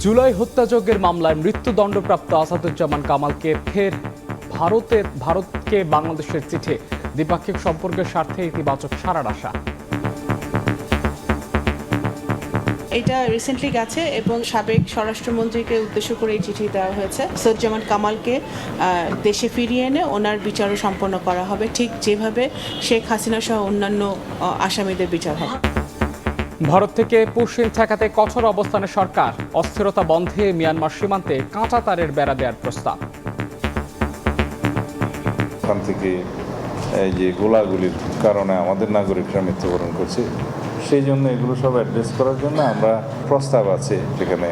জুলাই হত্যাযজ্ঞের মামলায় মৃত্যুদণ্ডপ্রাপ্ত আসাদুজ্জামান কামালকে ফের ভারতকে বাংলাদেশের চিঠি, দ্বিপাক্ষিক সম্পর্কের স্বার্থে ইতিবাচক সাড়ার আশা। এটা রিসেন্টলি গেছে এবং সাবেক স্বরাষ্ট্রমন্ত্রীকে উদ্দেশ্য করে এই চিঠি দেওয়া হয়েছে। আসাদুজ্জামান কামালকে দেশে ফিরিয়ে এনে ওনার বিচারও সম্পন্ন করা হবে, ঠিক যেভাবে শেখ হাসিনা সহ অন্যান্য আসামিদের বিচার হবে। ভারত থেকে পুশিন ঠেকাতে কঠোর অবস্থানে সরকার, অস্থিরতা বন্ধে মিয়ানমার সীমান্তে কাঁচা তারের বেড়া দেওয়ার প্রস্তাব। ওখান থেকে এই যে গোলাগুলির কারণে আমাদের নাগরিকরা মৃত্যুবরণ করছে, সেই জন্য এগুলো সব অ্যাড্রেস করার জন্য আমরা প্রস্তাব আছে যেখানে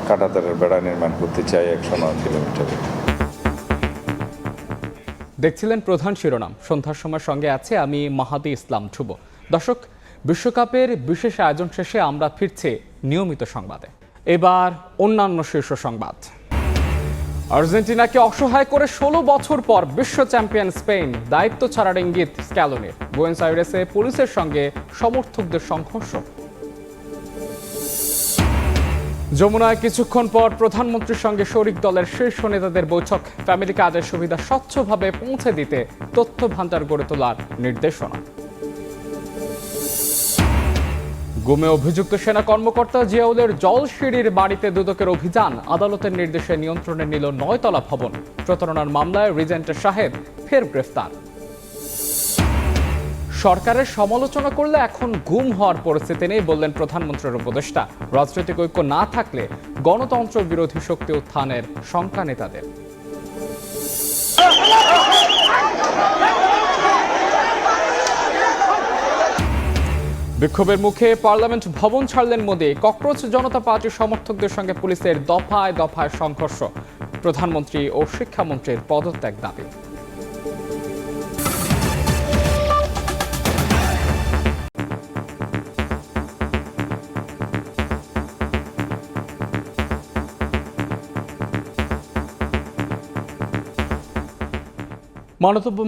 কাঁটাতারের বেড়া নির্মাণ করতে চাই 109 কিলোমিটারে। দেখছিলেন প্রধান শিরোনাম। সন্ধ্যার সময় সঙ্গে আছে আমি মাহাদি ইসলাম ধ্রুব। দর্শক, বিশ্বকাপের বিশেষ আয়োজন শেষে আমরা ফিরছি নিয়মিত সংবাদে। এবার অন্যান্য শীর্ষ সংবাদ। আর্জেন্টিনাকে অসহায় করে 16 বছর পর বিশ্ব চ্যাম্পিয়ন স্পেন, দায়িত্ব ছাড়ার ইঙ্গিত স্ক্যালোনির। বুয়েনোস আইরেসে পুলিশের সঙ্গে সমর্থকদের সংঘর্ষ। যমুনায় কিছুক্ষণ পর প্রধানমন্ত্রীর সঙ্গে শরিক দলের শীর্ষ নেতাদের বৈঠক, ফ্যামিলি কার্ডের সুবিধা স্বচ্ছভাবে পৌঁছে দিতে তথ্য ভান্ডার গড়ে তোলার নির্দেশনা। গুমে অভিযুক্ত সেনা কর্মকর্তা জিয়াউলের জলসিঁড়ির বাড়িতে দুদকের অভিযান, আদালতের নির্দেশে নিয়ন্ত্রণে নিল 9 তলা ভবন। প্রতারণার মামলায় রিজেন্টের সাহেব ফের গ্রেফতার। সরকারের সমালোচনা করলে এখন গুম হওয়ার পরিস্থিতি নেই বললেন প্রধানমন্ত্রীর উপদেষ্টা। রাজনৈতিক ঐক্য না থাকলে গণতন্ত্র বিরোধী শক্তি উত্থানের শঙ্কা নেতাদের। বিক্ষোভের মুখে পার্লামেন্ট ভবন ছাড়লেন মোদি। ককরোচ জনতা পার্টির সমর্থকদের সঙ্গে পুলিশের দফায় দফায় সংঘর্ষ। প্রধানমন্ত্রী ও শিক্ষামন্ত্রীর পদত্যাগ দাবি।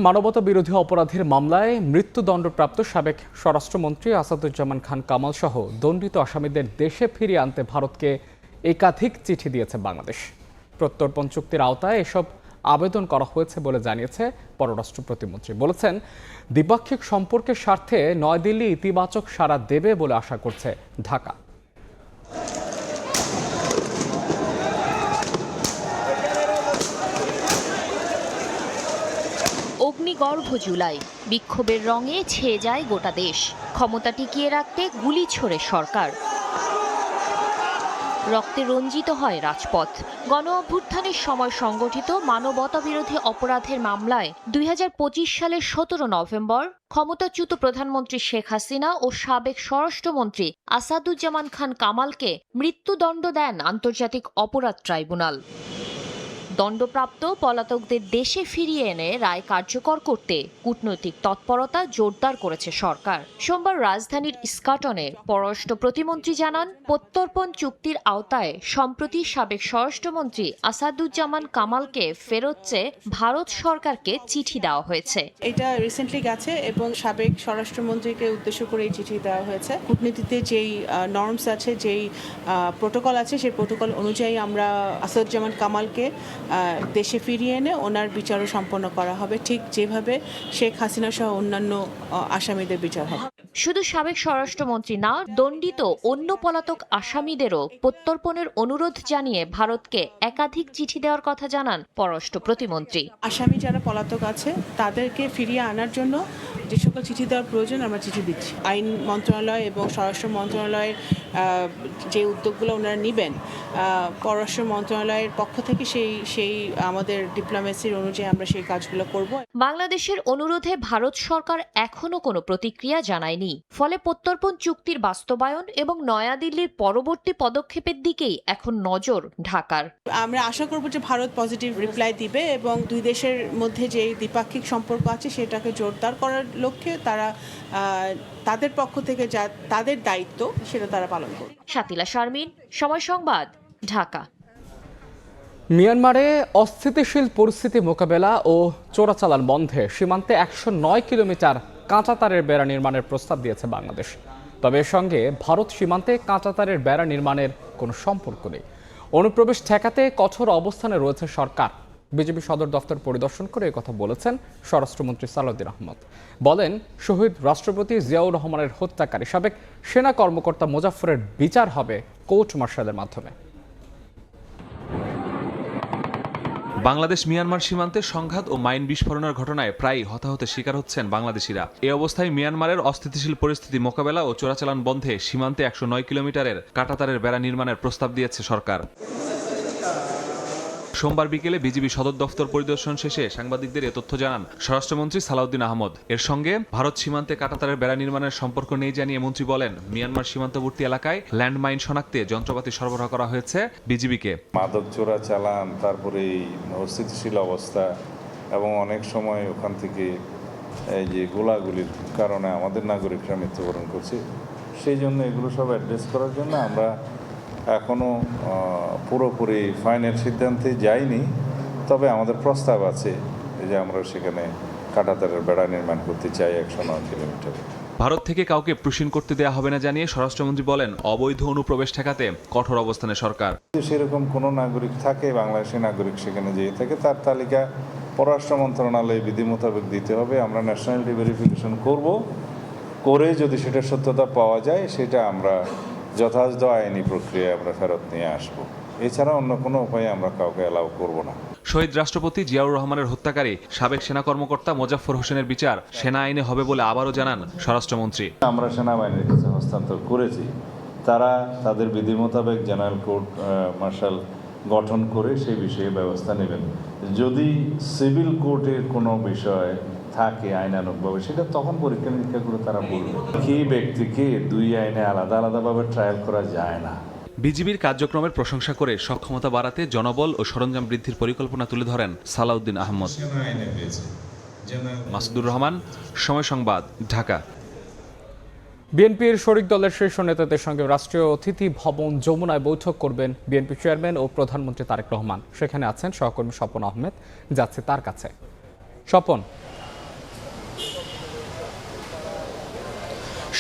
মানবতা বিরোধী অপরাধের মামলায় মৃত্যুদণ্ডপ্রাপ্ত সাবেক স্বরাষ্ট্রমন্ত্রী আসাদুজ্জামান খান কামাল সহ দণ্ডিত আসামিদের দেশে ফিরিয়ে আনতে ভারতকে একাধিক চিঠি দিয়েছে বাংলাদেশ। প্রত্যর্পণ চুক্তির আওতায় এসব আবেদন করা হয়েছে বলে জানিয়েছে পররাষ্ট্র প্রতিমন্ত্রী। বলেছেন, দ্বিপাক্ষিক সম্পর্কের স্বার্থে নয়াদিল্লি ইতিবাচক সাড়া দেবে বলে আশা করছে ঢাকা। অগ্নিগর্ভ জুলাই, বিক্ষোভের রঙে ছেয়ে যায় গোটা দেশ। ক্ষমতা টিকিয়ে রাখতে গুলি ছোড়ে সরকার, রক্তে রঞ্জিত হয় রাজপথ। গণ অভ্যুত্থানের সময় সংগঠিত মানবতা বিরোধী অপরাধের মামলায় 2025 সালের 17 নভেম্বর ক্ষমতাচ্যুত প্রধানমন্ত্রী শেখ হাসিনা ও সাবেক স্বরাষ্ট্রমন্ত্রী আসাদুজ্জামান খান কামালকে মৃত্যুদণ্ড দেন আন্তর্জাতিক অপরাধ ট্রাইব্যুনাল। দণ্ডপ্রাপ্ত পলাতকদের দেশে ফিরিয়ে এনে রায় কার্যকর করতে কূটনৈতিক তৎপরতা জোরদার করেছে সরকার। সোমবার রাজধানীর ইস্কাটনে পররাষ্ট্র প্রতিমন্ত্রী জানান, প্রত্যর্পণ চুক্তির আওতায় সম্প্রতি সাবেক স্বরাষ্ট্রমন্ত্রী আসাদুজ্জামান কামালকে ফেরত চেয়ে ভারত সরকারকে চিঠি দেওয়া হয়েছে। এটা রিসেন্টলি গেছে এবং সাবেক স্বরাষ্ট্রমন্ত্রীকে উদ্দেশ্য করে এই চিঠি দেওয়া হয়েছে। কূটনীতিতে যেই নর্মস আছে, যেই প্রোটোকল আছে, সেই প্রোটোকল অনুযায়ী আমরা আসাদুজ্জামান কামালকে দেশে ফিরিয়ে এনে ওনার বিচারও সম্পন্ন করা হবে, ঠিক যেভাবে শেখ হাসিনা সহ অন্যান্য আসামিদের বিচার হবে। শুধু সাবেক স্বরাষ্ট্রমন্ত্রী না, দণ্ডিত অন্য পলাতক আসামিদেরও প্রত্যর্পণের অনুরোধ জানিয়ে ভারতকে একাধিক চিঠি দেওয়ার কথা জানান পররাষ্ট্র প্রতিমন্ত্রী। আসামি যারা পলাতক আছে তাদেরকে ফিরিয়ে আনার জন্য যে সকল চিঠি দেওয়ার প্রয়োজন আমরা চিঠি দিচ্ছি। আইন মন্ত্রণালয় এবং স্বরাষ্ট্র মন্ত্রণালয়ের যে উদ্যোগগুলো ওনারা নেবেন, পররাষ্ট্র মন্ত্রণালয়ের পক্ষ থেকে সেই আমাদের ডিপ্লোমেসির অনুযায়ী আমরা সেই কাজগুলো করব। বাংলাদেশের অনুরোধে ভারত সরকার এখনো কোনো প্রতিক্রিয়া জানায়নি। ফলে প্রত্যর্পণ চুক্তির বাস্তবায়ন এবং নয়াদিল্লির পরবর্তী পদক্ষেপের দিকেই এখন নজর ঢাকার। আমরা আশা করব যে ভারত পজিটিভ রিপ্লাই দিবে এবং দুই দেশের মধ্যে যে দ্বিপাক্ষিক সম্পর্ক আছে সেটাকে জোরদার করার লক্ষ্যে তারা তাদের পক্ষ থেকে যা তাদের দায়িত্ব সেটা তারা পালন করবে। শাতিলা শারমিন, সময় সংবাদ, ঢাকা। মিয়ানমারে অস্থিতিশীল পরিস্থিতি মোকাবেলা ও চোরাচালান বন্ধে সীমান্তে 109 কিলোমিটার কাঁচাতারের বেড়া নির্মাণের প্রস্তাব দিয়েছে বাংলাদেশ। তবে এর সঙ্গে ভারত সীমান্তে কাঁচাতারের বেড়া নির্মাণের কোনো সম্পর্ক নেই। অনুপ্রবেশ ঠেকাতে কঠোর অবস্থানে রয়েছে সরকার। বিজেপি সদর দফতর পরিদর্শন করে একথা বলেছেন স্বরাষ্ট্রমন্ত্রী সালাউদ্দিন আহমদ। বলেন, শহীদ রাষ্ট্রপতি জিয়াউর রহমানের হত্যাকারী সাবেক সেনা কর্মকর্তা মোজাফফরের বিচার হবে কোর্ট মার্শালের মাধ্যমে। বাংলাদেশ মিয়ানমার সীমান্তে সংঘাত ও মাইন বিস্ফোরণের ঘটনায় প্রায়ই হতাহতের শিকার হচ্ছেন বাংলাদেশিরা। এই অবস্থায় মিয়ানমারের অস্থিতিশীল পরিস্থিতি মোকাবেলা ও চোরাচালান বন্ধে সীমান্তে 109 কিলোমিটারের কাঁটাতারের বেড়া নির্মাণের প্রস্তাব দিয়েছে সরকার। সোমবার বিকেলে বিজিবি সদর দফতর পরিদর্শন শেষে সাংবাদিকদের এ তথ্য জানান স্বরাষ্ট্রমন্ত্রী সালাউদ্দিন আহমদ। এর সঙ্গে ভারত সীমান্তে কাঁটাতারের বেড়া নির্মাণের সম্পর্ক নেই জানিয়ে মন্ত্রী বলেন, মিয়ানমার সীমান্তবর্তী এলাকায় ল্যান্ডমাইন শনাক্তে যন্ত্রপাতি সরবরাহ করা হয়েছে বিজিবিকে। মাদক চোরাচালান, তারপরে এই অস্থিতিশীল অবস্থা এবং অনেক সময় ওখান থেকে এই যে গোলাগুলির কারণে আমাদের নাগরিকরা মৃত্যুবরণ করছে, সেই জন্য এগুলো সব অ্যাড্রেস করার জন্য আমরা এখনও পুরোপুরি ফাইনাল সিদ্ধান্তে যাইনি। তবে আমাদের প্রস্তাব আছে যে আমরা সেখানে কাঁটাতারের বেড়া নির্মাণ করতে চাই 109 কিলোমিটার। ভারত থেকে কাউকে প্রুশিন করতে দেওয়া হবে না জানিয়ে স্বরাষ্ট্রমন্ত্রী বলেন, অবৈধ অনুপ্রবেশ ঠেকাতে কঠোর অবস্থানে সরকার। সেরকম কোনো নাগরিক থাকে, বাংলাদেশি নাগরিক সেখানে যেয়ে থাকে, তার তালিকা পররাষ্ট্র মন্ত্রণালয়ে বিধি মোতাবেক দিতে হবে। আমরা ন্যাশনালিটি ভেরিফিকেশন করে যদি সেটা সত্যতা পাওয়া যায়, সেটা আমরা যথাযথ আইনি প্রক্রিয়ায় আমরা ফেরত নিয়ে আসব। এছাড়া অন্য কোনো উপায়ে আমরা কাউকে অ্যালাউ করব না। শহীদ রাষ্ট্রপতি জিয়াউর রহমানের হত্যাকারী সাবেক সেনা কর্মকর্তা মোজাফফর হোসেনের বিচার সেনা আইনে হবে বলে আবারও জানান স্বরাষ্ট্রমন্ত্রী। আমরা সেনাবাহিনীর কাছে হস্তান্তর করেছি, তারা তাদের বিধি মোতাবেক জেনারেল কোর্ট মার্শাল গঠন করে সেই বিষয়ে ব্যবস্থা নেবেন। যদি সিভিল কোর্টের কোনো বিষয় থাকে আইনানুগভাবে, সেটা তখন পরীক্ষা নিরীক্ষা করে তারা বলবে। কি ব্যক্তিকে দুই আইনে আলাদা আলাদাভাবে ট্রায়াল করা যায় না। বিজিবির কার্যক্রমের প্রশংসা করে সক্ষমতা বাড়াতে জনবল ও সরঞ্জাম বৃদ্ধির পরিকল্পনা তুলে ধরেন সালাউদ্দিন আহমদ। মাসুদুর রহমান, সময় সংবাদ, ঢাকা। বিএনপির শরিক দলের শীর্ষ নেতাদের সঙ্গে রাষ্ট্রীয় অতিথি ভবন যমুনায় বৈঠক করবেন বিএনপি চেয়ারম্যান ও প্রধানমন্ত্রী তারেক রহমান। সেখানে আছেন সহকর্মী স্বপন আহমেদ, যাচ্ছে তার কাছে। স্বপন,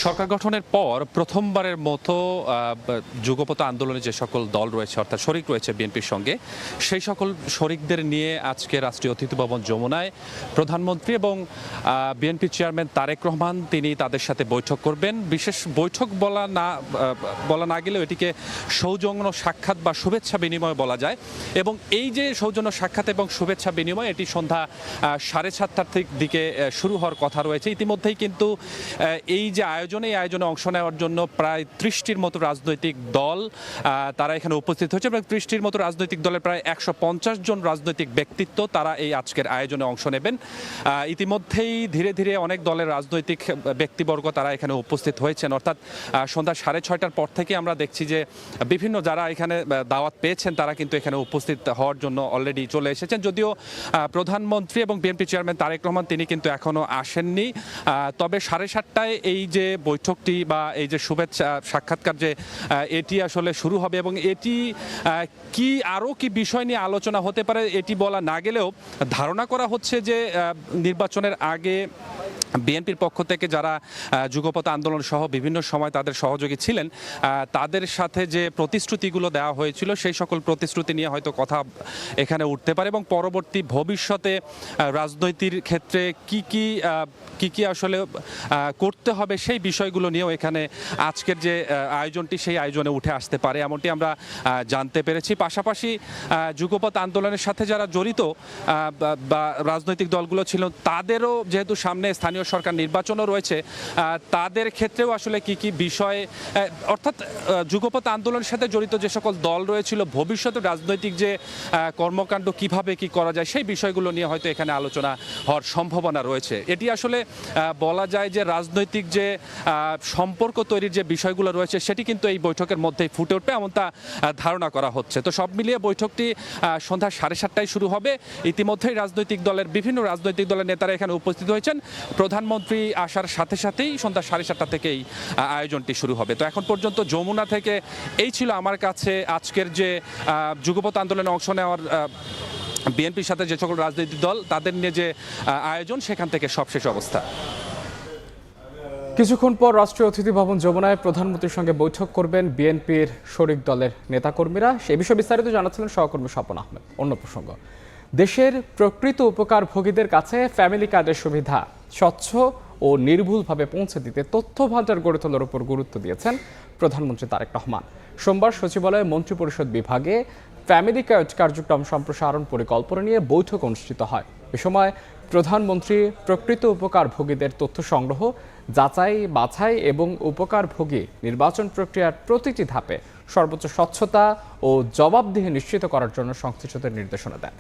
সরকার গঠনের পর প্রথমবারের মতো যুগপৎ আন্দোলনে যে সকল দল রয়েছে, অর্থাৎ শরিক রয়েছে বিএনপির সঙ্গে, সেই সকল শরিকদের নিয়ে আজকে রাষ্ট্রীয় অতিথি ভবন যমুনায় প্রধানমন্ত্রী এবং বিএনপি চেয়ারম্যান তারেক রহমান তিনি তাদের সাথে বৈঠক করবেন। বিশেষ বৈঠক বলা না গেলেও এটিকে সৌজন্য সাক্ষাৎ বা শুভেচ্ছা বিনিময় বলা যায়। এবং এই যে সৌজন্য সাক্ষাৎ এবং শুভেচ্ছা বিনিময়, এটি সন্ধ্যা 7:30টার দিকে শুরু হওয়ার কথা রয়েছে। ইতিমধ্যেই কিন্তু এই যে এই আয়োজনে অংশ নেওয়ার জন্য প্রায় 30টির মতো রাজনৈতিক দল তারা এখানে উপস্থিত হয়েছে এবং 30টির মতো রাজনৈতিক দলের প্রায় 150 জন রাজনৈতিক ব্যক্তিত্ব তারা এই আজকের আয়োজনে অংশ নেবেন। ইতিমধ্যেই ধীরে ধীরে অনেক দলের রাজনৈতিক ব্যক্তিবর্গ তারা এখানে উপস্থিত হয়েছেন। অর্থাৎ সন্ধ্যা 6:30টার পর থেকে আমরা দেখছি যে বিভিন্ন যারা এখানে দাওয়াত পেয়েছেন তারা কিন্তু এখানে উপস্থিত হওয়ার জন্য অলরেডি চলে এসেছেন। যদিও প্রধানমন্ত্রী এবং বিএনপি চেয়ারম্যান তারেক রহমান তিনি কিন্তু এখনো আসেননি। তবে 7:30টায় এই যে বৈঠকটি বা এই যে শুভেচ্ছা সাক্ষাৎকার যে এটি আসলে শুরু হবে এবং এটি আরও কি বিষয় নিয়ে আলোচনা হতে পারে এটি বলা না গেলেও ধারণা করা হচ্ছে যে নির্বাচনের আগে বিএনপির পক্ষ থেকে যারা যুগপৎ আন্দোলন সহ বিভিন্ন সময় তাদের সহযোগী ছিলেন তাদের সাথে যে প্রতিশ্রুতিগুলো দেওয়া হয়েছিল সেই সকল প্রতিশ্রুতি নিয়ে হয়তো কথা এখানে উঠতে পারে এবং পরবর্তী ভবিষ্যতে রাজনৈতিক ক্ষেত্রে কি আসলে করতে হবে সেই বিষয়গুলো নিয়েও এখানে আজকের যে আয়োজনটি সেই আয়োজনে উঠে আসতে পারে এমনটি আমরা জানতে পেরেছি। পাশাপাশি যুগপৎ আন্দোলনের সাথে যারা জড়িত বা রাজনৈতিক দলগুলো ছিল তাদেরও যেহেতু সামনে স্থানীয় সরকার নির্বাচনও রয়েছে, তাদের ক্ষেত্রেও আসলে কি বিষয়, অর্থাৎ যুগপৎ আন্দোলনের সাথে জড়িত যে সকল দল রয়েছিল ভবিষ্যতে রাজনৈতিক যে কর্মকাণ্ড কিভাবে কি করা যায় সেই বিষয়গুলো নিয়ে হয়তো এখানে আলোচনা হওয়ার সম্ভাবনা রয়েছে। এটি আসলে বলা যায় যে রাজনৈতিক যে সম্পর্ক তৈরির যে বিষয়গুলো রয়েছে সেটি কিন্তু এই বৈঠকের মধ্যেই ফুটে উঠবে এমনটা ধারণা করা হচ্ছে। তো সব মিলিয়ে বৈঠকটি সন্ধ্যা 7:30টায় শুরু হবে। ইতিমধ্যেই বিভিন্ন রাজনৈতিক দলের নেতারা এখানে উপস্থিত হয়েছেন। প্রধানমন্ত্রী আসার সাথে সাথেই সন্ধ্যা 7:30টা থেকেই আয়োজনটি শুরু হবে। তো এখন পর্যন্ত যমুনা থেকে এই ছিল আমার কাছে আজকের যে যুগপৎ আন্দোলনে অংশ নেওয়ার বিএনপির সাথে যে সকল রাজনৈতিক দল তাদের নিয়ে যে আয়োজন সেখান থেকে সবশেষ অবস্থা। কিছুক্ষণ পর রাষ্ট্রীয় অতিথি ভবন যমুনায় প্রধানমন্ত্রীর সঙ্গে বৈঠক করবেন বিএনপির শরিক দলের নেতাকর্মীরা। সে বিষয়ে বিস্তারিত জানাচ্ছিলেন সহকর্মী স্বপন আহমেদ। অন্য প্রসঙ্গ, দেশের প্রকৃত উপকারভোগীদের কাছে ফ্যামিলি কার্ডের সুবিধা স্বচ্ছ ও নির্ভুলভাবে পৌঁছে দিতে তথ্য ভান্ডার গড়ে তোলার উপর গুরুত্ব দিয়েছেন প্রধানমন্ত্রী তারেক রহমান। সোমবার সচিবালয়ে মন্ত্রিপরিষদ বিভাগে ফ্যামিলি কার্ড কার্যক্রম সম্প্রসারণ পরিকল্পনা নিয়ে বৈঠক অনুষ্ঠিত হয়। এ সময় প্রধানমন্ত্রী প্রকৃত উপকারভোগীদের তথ্য সংগ্রহ, যাচাই বাছাই এবং উপকারভোগী নির্বাচন প্রক্রিয়ার প্রতিটি ধাপে সর্বোচ্চ স্বচ্ছতা ও জবাবদিহি নিশ্চিত করার জন্য সংশ্লিষ্টদের নির্দেশনা দেন।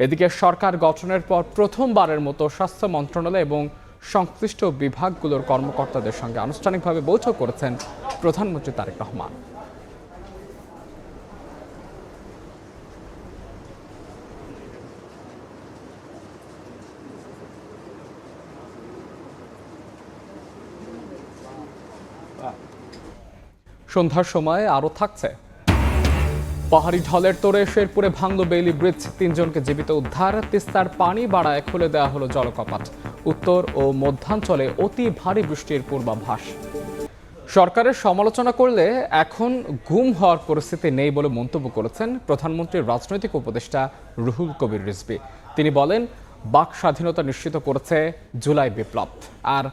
এদিকে সরকার গঠনের পর প্রথমবারের মতো স্বাস্থ্য মন্ত্রণালয় এবং সংশ্লিষ্ট বিভাগগুলোর কর্মকর্তাদের সঙ্গে আনুষ্ঠানিকভাবে বৈঠক করেছেন প্রধানমন্ত্রী তারেক রহমান। সন্ধ্যার সময় আরও থাকছে পাহাড়ি ঢলের তোড়ে শেরপুরে ভাঙল বেইলি ব্রিজ, 3 জনকে জীবিত উদ্ধার। তিস্তার পানি বাড়ায় খুলে দেওয়া হলো জলকপাট। উত্তর ও মধ্যাঞ্চলে অতি ভারী বৃষ্টির পূর্বাভাস। সরকারের সমালোচনা করলে এখন গুম হওয়ার পরিস্থিতি নেই বলে মন্তব্য করেছেন প্রধানমন্ত্রীর রাজনৈতিক উপদেষ্টা রুহুল কবির রিজভী। তিনি বলেন, বাক স্বাধীনতা নিশ্চিত করেছে জুলাই বিপ্লব, আর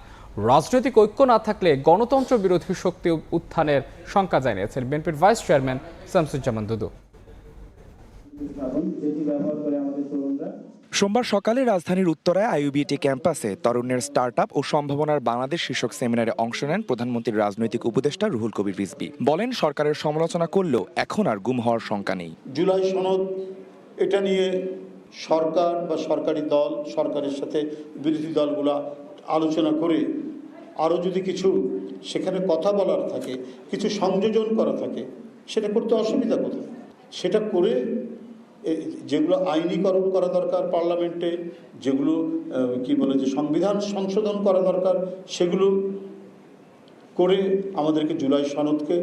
রাজনৈতিক ঐক্য না থাকলে গণতন্ত্র বিরোধী শক্তি উত্থানের শঙ্কা জানিয়েছেন বিএনপির ভাইস চেয়ারম্যান শামসুজ্জামান দুদু। সোমবার সকালে রাজধানীর উত্তরায় আইইউবিটি ক্যাম্পাসে তরুণের স্টার্টআপ ও সম্ভাবনার বাংলাদেশ শীর্ষক সেমিনারে অংশ নেন প্রধানমন্ত্রীর রাজনৈতিক উপদেষ্টা রুহুল কবির রিজভী। বলেন, সরকারের সমালোচনা করলেও এখন আর গুম হওয়ার শঙ্কা নেই। জুলাই সনদ, এটা নিয়ে সরকার বা সরকারি দল, সরকারের সাথে বিরোধী দলগুলা আলোচনা করে আরও যদি কিছু সেখানে কথা বলার থাকে, কিছু সংযোজন করা থাকে, সেটা করতে অসুবিধা কোথায়? সেটা করে যেগুলো আইনীকরণ করা দরকার পার্লামেন্টে, যেগুলো যে সংবিধান সংশোধন করা দরকার, সেগুলো করে আমাদেরকে জুলাই সনদকে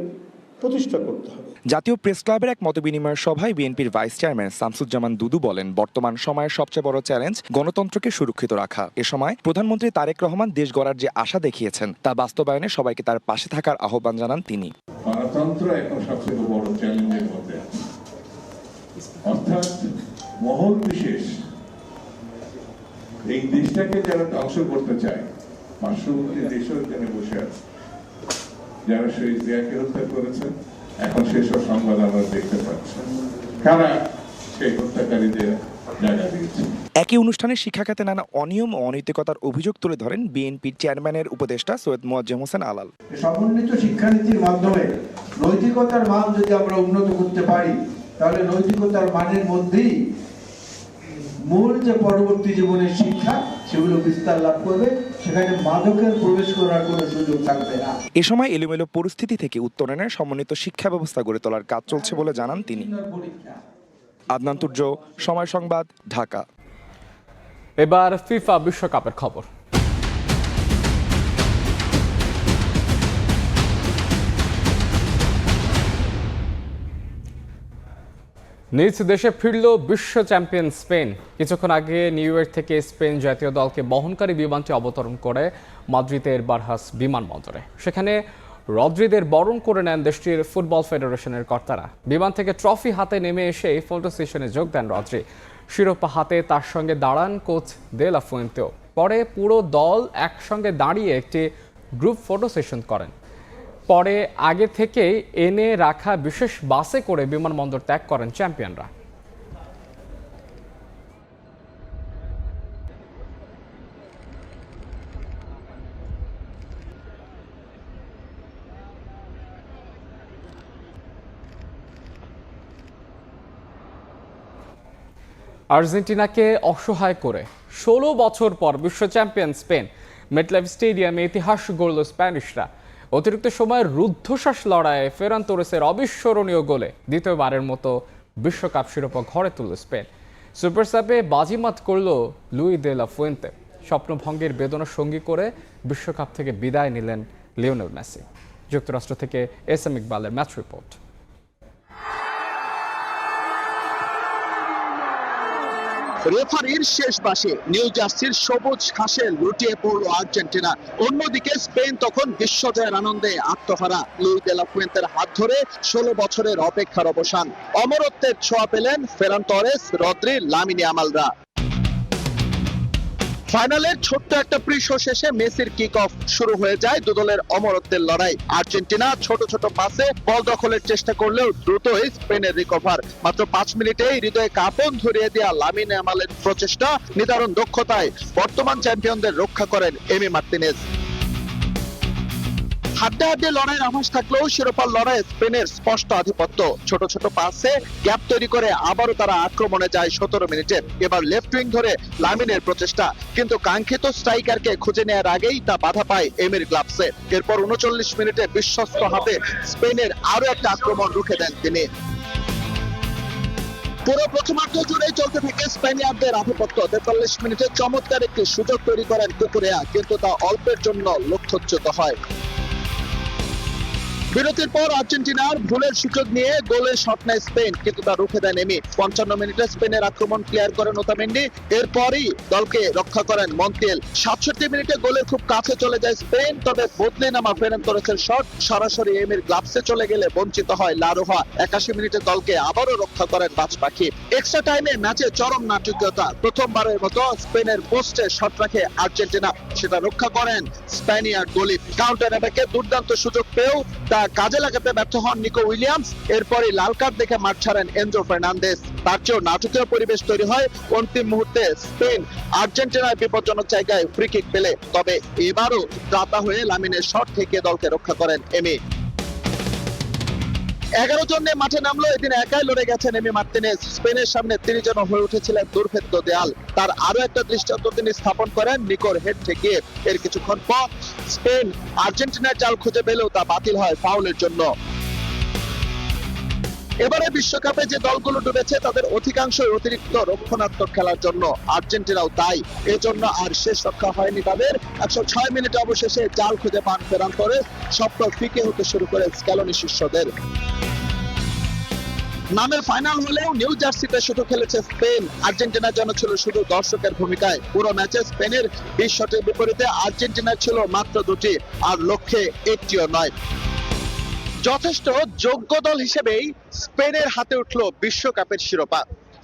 প্রতিষ্ঠা করতে হবে। জাতীয় প্রেস ক্লাবের এক মতবিনিময় সভায় বিএনপির ভাইস চেয়ারম্যান শামসুজ্জামান দুদু বলেন, বর্তমান সময়ের সবচেয়ে বড় চ্যালেঞ্জ গণতন্ত্রকে সুরক্ষিত রাখা। এ সময় প্রধানমন্ত্রী তারেক রহমান দেশ গড়ার যে আশা দেখিয়েছেন তা বাস্তবায়নে সবাইকে তার পাশে থাকার আহ্বান জানান তিনি। গণতন্ত্র এখন সবচেয়ে বড় চ্যালেঞ্জের মধ্যে আছে, অর্থাৎ মহল বিশেষ এই দেশটাকে যারা ধ্বংস করতে চায়, পার্শ্ববর্তী দেশেও এখানে বসে আছে, যারা শহীদ জিয়াকে হত্যা করেছেন, এখন সেসব সংবাদ আমরা দেখতে পাচ্ছি, কারা সেই হত্যাকারীদের জায়গা দিয়েছে। একই অনুষ্ঠানে শিক্ষা খাতে নানা অনিয়ম ও অনৈতিকতার অভিযোগ তুলে ধরেন বিএনপির চেয়ারম্যানের উপদেষ্টা সৈয়দ মোয়াজ্জেম হোসেন আলাল। সমন্বিত শিক্ষানীতির মাধ্যমে নৈতিকতার মান যদি আমরা উন্নত করতে পারি, তাহলে নৈতিকতার মানের মধ্যেই মূল যে পরবর্তী জীবনের শিক্ষা, সেগুলো বিস্তার লাভ করবে, সেখানে মাদকের প্রবেশ করার কোনো সুযোগ থাকবে না। এ সময় এলোমেলো পরিস্থিতি থেকে উত্তরণের সমন্বিত শিক্ষা ব্যবস্থা গড়ে তোলার কাজ চলছে বলে জানান তিনি। আদনান তুর্য, সময় সংবাদ, ঢাকা। এবার ফিফা বিশ্বকাপের খবর। নিজ দেশে ফিরল বিশ্ব চ্যাম্পিয়ন স্পেন। কিছুক্ষণ আগে নিউ ইয়র্ক থেকে স্পেন জাতীয় দলকে বহনকারী বিমানটি অবতরণ করে মাদ্রিদের বারহাস বিমানবন্দরে। সেখানে রদ্রিদের বরণ করে নেন দেশটির ফুটবল ফেডারেশনের কর্তারা। বিমান থেকে ট্রফি হাতে নেমে এসে ফটো সেশনে যোগ দেন রদ্রি। শিরোপা হাতে তার সঙ্গে দাঁড়ান কোচ দে লা ফুয়েন্তেও। পরে পুরো দল একসঙ্গে দাঁড়িয়ে একটি গ্রুপ ফটো সেশন করেন। পরে আগে থেকে এনে রাখা বিশেষ বাসে করে বিমানবন্দর ত্যাগ করেন চ্যাম্পিয়নরা। আর্জেন্টিনাকে অসহায় করে 16 বছর পর বিশ্ব চ্যাম্পিয়ন স্পেন। মেটলাইফ স্টেডিয়ামে ইতিহাস গড়ল স্প্যানিশরা। অতিরিক্ত সময়ের রুদ্ধশ্বাস লড়াইয়ে ফেরান তোরেসের অবিস্মরণীয় গোলে দ্বিতীয়বারের মতো বিশ্বকাপ শিরোপা ঘরে তুলল স্পেন। সুপার সাবে বাজিমাত করল লুই দে লা ফুয়েন্তে। স্বপ্নভঙ্গের বেদনা সঙ্গী করে বিশ্বকাপ থেকে বিদায় নিলেন লিওনেল মেসি। যুক্তরাষ্ট্র থেকে এস এম ইকবালের ম্যাচ রিপোর্ট। রেফারির শেষ বাঁশি, নিউ জার্সির সবুজ ঘাসে লুটিয়ে পড়ল আর্জেন্টিনা। অন্যদিকে স্পেন তখন বিশ্বজয়ের আনন্দে আত্মহারা। লুই দে লা ফুয়েন্তের হাত ধরে 16 বছরের অপেক্ষার অবসান। অমরত্বের ছোঁয়া পেলেন ফেরান তরেস, রদ্রি, লামিনে ইয়ামালরা। ফাইনালের ছোট্ট একটা প্রি শো শেষে মেসির কিক অফ, শুরু হয়ে যায় দুদলের অমরত্বের লড়াই। আর্জেন্টিনা ছোট ছোট পাসে বল দখলের চেষ্টা করলেও দ্রুতই স্পেনের রিকভার। মাত্র 5 মিনিটেই হৃদয়ে কাঁপন ধরিয়ে দেয়া লামিনে ইয়ামালের প্রচেষ্টা নিদারুণ দক্ষতায় বর্তমান চ্যাম্পিয়নদের রক্ষা করেন এমি মার্তিনেজ। হাড্ডাহাড্ডি লড়াইয়ের আভাস থাকলেও শিরোপার লড়াইয়ে স্পেনের স্পষ্ট আধিপত্য। ছোট ছোট পাসে গ্যাপ তৈরি করে আবারও তারা আক্রমণে যায় 17 মিনিটে। এবার লেফট উইং ধরে লামিনের প্রচেষ্টা, কিন্তু কাঙ্ক্ষিত স্ট্রাইকারকে খুঁজে নেওয়ার আগেই তা বাধা পায় এমির গ্লাভসে। এরপর 39 মিনিটে বিশ্বস্ত হাতে স্পেনের আরো একটা আক্রমণ রুখে দেন তিনি। পুরো প্রথমার্ধ জুড়ে চলতে থাকে স্পেনিয়ারদের আধিপত্য। 43 মিনিটে চমৎকার একটি সুযোগ তৈরি করেন কুকুরেয়া, কিন্তু তা অল্পের জন্য লক্ষ্যচ্যুত হয়। বিরতির পর আর্জেন্টিনার ভুলের সুযোগ নিয়ে গোলে শট নেয় স্পেন, কিন্তু তা রুখে দেন এমি। 55 মিনিটে স্পেনের আক্রমণ ক্লিয়ার করেন ওতামেন্ডি, এরপরই দলকে রক্ষা করেন মন্টিয়েল। 67 মিনিটে গোলের খুব কাছে চলে যায় স্পেন, তবে বদলে নামা ফেরান তোরেসের শট সরাসরি এমির গ্লাভসে চলে গেলে বঞ্চিত হয় লা রোহা। 81 মিনিটে দলকে আবারও রক্ষা করেন বাজ পাখি। এক্সট্রা টাইমে ম্যাচে চরম নাটকীয়তা। প্রথমবারের মতো স্পেনের পোস্টে শট রাখে আর্জেন্টিনা, সেটা রক্ষা করেন স্প্যানিয়ার্ড গোলি। কাউন্টার অ্যাটাকে দুর্দান্ত সুযোগ পেয়েও তা কাজে লাগাতে ব্যর্থ হন নিকো উইলিয়ামস। এরপরই লাল কার্ড দেখে মাঠ ছাড়েন এনজো ফার্নান্দেজ। তার চেয়েও নাটকীয় পরিবেশ তৈরি হয় অন্তিম মুহূর্তে স্পেন আর্জেন্টিনার বিপজ্জনক জায়গায় ফ্রি কিক পেলে, তবে এবারও ত্রাতা হয়ে লামিনের শট থেকে দলকে রক্ষা করেন এমি। 11 জন নিয়ে মাঠে নামলো, এদিন একাই লড়ে গেছেন এমি মার্তিনেজ। স্পেনের সামনে তিনি যেন হয়ে উঠেছিলেন দুর্ভেদ্য দেয়াল। তার আরো একটা দৃষ্টান্ত তিনি স্থাপন করেন নিকোর হেড থেকে। এর কিছুক্ষণ পর স্পেন আর্জেন্টিনার জাল খুঁজে পেলেও তা বাতিল হয় ফাউলের জন্য। এবারে বিশ্বকাপে যে দলগুলো ডুবেছে তাদের অধিকাংশই অতিরিক্ত রক্ষণাত্মক খেলার জন্য, আর্জেন্টিনাও তাই। এজন্য আর শেষ রক্ষা হয়নি তাদের। 106 মিনিটে অবশেষে জাল খুঁজে পান ফেরান তোরেস। স্বপ্ন ফিকে হতে শুরু করে স্ক্যালোনি শিষ্যদের। নামে ফাইনাল হলেও নিউ জার্সিতে শুধু খেলেছে স্পেন। আর্জেন্টিনা যেন ছিল শুধু দর্শকের ভূমিকায়। পুরো ম্যাচে স্পেনের 20 শটের বিপরীতে আর্জেন্টিনার ছিল মাত্র 2টি, আর লক্ষ্যে একটিও নয়। যথেষ্ট যোগ্য দল হিসেবেই স্পেনের হাতে উঠল বিশ্বকাপের শিরোপা।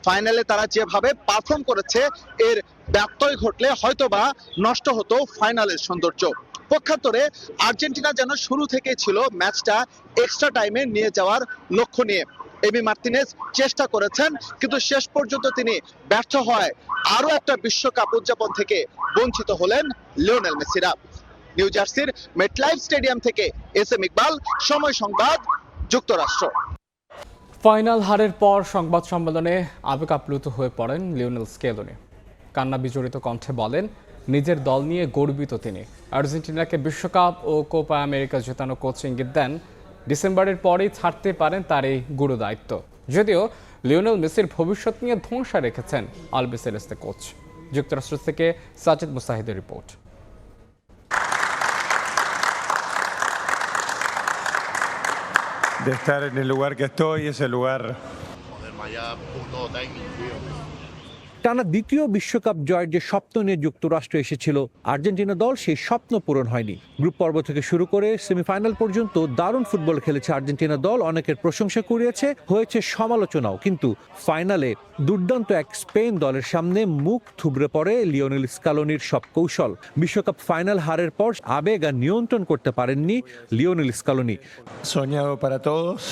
ফাইনালে তারা যেভাবে পারফর্ম করেছে, এর ব্যত্যয় ঘটলে হয়তোবা নষ্ট হতো ফাইনালের সৌন্দর্য। পক্ষান্তরে আর্জেন্টিনা যেন শুরু থেকেই ছিল ম্যাচটা এক্সট্রা টাইমে নিয়ে যাওয়ার লক্ষ্য নিয়ে। এমি মার্তিনেজ চেষ্টা করেছেন, কিন্তু শেষ পর্যন্ত তিনি ব্যর্থ হয় আরো একটা বিশ্বকাপ উদযাপন থেকে বঞ্চিত হলেন লিওনেল মেসিরা। নিউ জার্সির মেটলাইফ স্টেডিয়াম থেকে এসএম ইকবাল, সময় সংবাদ, যুক্তরাষ্ট্র। ফাইনাল হারের পর সংবাদ সম্মেলনে আবেগ আপ্লুত হয়ে পড়েন লিওনেল স্কেলোনি। কান্না বিজড়িত কণ্ঠে বলেন, নিজের দল নিয়ে গর্বিত তিনি। আর্জেন্টিনাকে বিশ্বকাপ ও কোপা আমেরিকা জেতানো কোচ ইঙ্গিত দেন ডিসেম্বরের পরেই ছাড়তে পারেন তার এই গুরু দায়িত্ব। যদিও লিওনেল মেসির ভবিষ্যৎ নিয়ে ধ্বংসা রেখেছেন আলবিসেলেস্তে কোচ। যুক্তরাষ্ট্র থেকে সাজিদ মুসাহিদের report. De estar en el lugar que estoy, ese lugar. টানা দ্বিতীয় বিশ্বকাপ জয়ের যে স্বপ্ন নিয়ে যুক্তরাষ্ট্র এসেছিল আর্জেন্টিনা দল, সেই স্বপ্ন পূরণ হয়নি। গ্রুপ পর্ব থেকে শুরু করে সেমিফাইনাল পর্যন্ত দারুণ ফুটবল খেলেছে আর্জেন্টিনা দল, অনেকের প্রশংসা কুড়িয়েছে, হয়েছে সমালোচনাও। কিন্তু ফাইনালে দুর্দান্ত এক স্পেন দলের সামনে মুখ থুবড়ে পড়ে লিওনেল স্কালোনির সব কৌশল। বিশ্বকাপ ফাইনাল হারের পর আবেগ আর নিয়ন্ত্রণ করতে পারেননি Lionel Scaloni. Soñado para todos.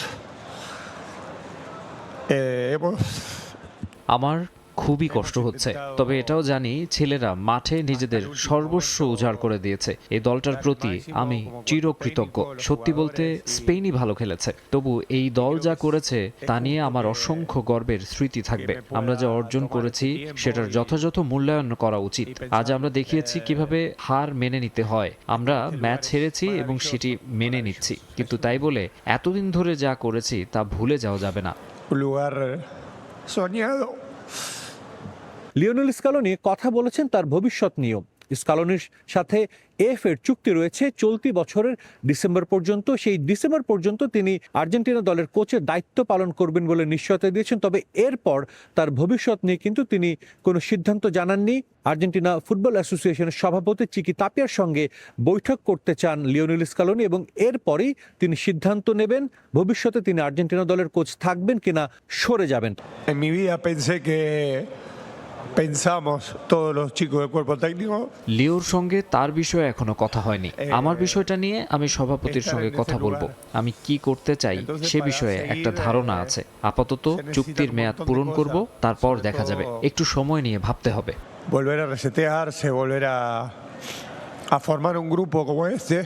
আমার খুবই কষ্ট হচ্ছে, তবে এটাও জানি ছেলেরা মাঠে নিজেদের সর্বস্ব উজাড় করে দিয়েছে। এই দলটার প্রতি আমি চিরকৃতজ্ঞ। সত্যি বলতে স্পেনই ভালো খেলেছে, তবু এই দল যা করেছে তা নিয়ে আমার অসংখ্য গর্বের স্মৃতি থাকবে। আমরা যা অর্জন করেছি সেটার যথাযথ মূল্যায়ন করা উচিত। আজ আমরা দেখিয়েছি কিভাবে হার মেনে নিতে হয়। আমরা ম্যাচ হেরেছি এবং সেটি মেনে নিচ্ছি, কিন্তু তাই বলে এতদিন ধরে যা করেছি তা ভুলে যাওয়া যাবে না। লিওনেল স্কালোনি কথা বলেছেন তার ভবিষ্যৎ নিয়েও। স্কালোনির সাথে এফ এর চুক্তি রয়েছে চলতি বছরের ডিসেম্বর পর্যন্ত। সেই ডিসেম্বর পর্যন্ত তিনি আর্জেন্টিনা দলের কোচের দায়িত্ব পালন করবেন বলে নিশ্চয়তা দিয়েছেন। তবে এরপর তার ভবিষ্যৎ নিয়ে কিন্তু তিনি কোনো সিদ্ধান্ত জানাননি। আর্জেন্টিনা ফুটবল অ্যাসোসিয়েশনের সভাপতি চিকি তাপিয়ার সঙ্গে বৈঠক করতে চান লিওনেল স্কালোনি এবং এরপরই তিনি সিদ্ধান্ত নেবেন ভবিষ্যতে তিনি আর্জেন্টিনা দলের কোচ থাকবেন কিনা সরে যাবেন। En mi vida pensé que pensamos todos los chicos del cuerpo técnico. লিওর সঙ্গে তার বিষয়ে এখনো কথা হয়নি। আমার বিষয়টা নিয়ে আমি সভাপতির সঙ্গে কথা বলবো। আমি কি করতে চাই সে বিষয়ে একটা ধারণা আছে। আপাতত চুক্তির মেয়াদ পূরণ করব, তারপর দেখা যাবে। একটু সময় নিয়ে ভাবতে হবে। Volver a resetearse, volver a formar un grupo como este.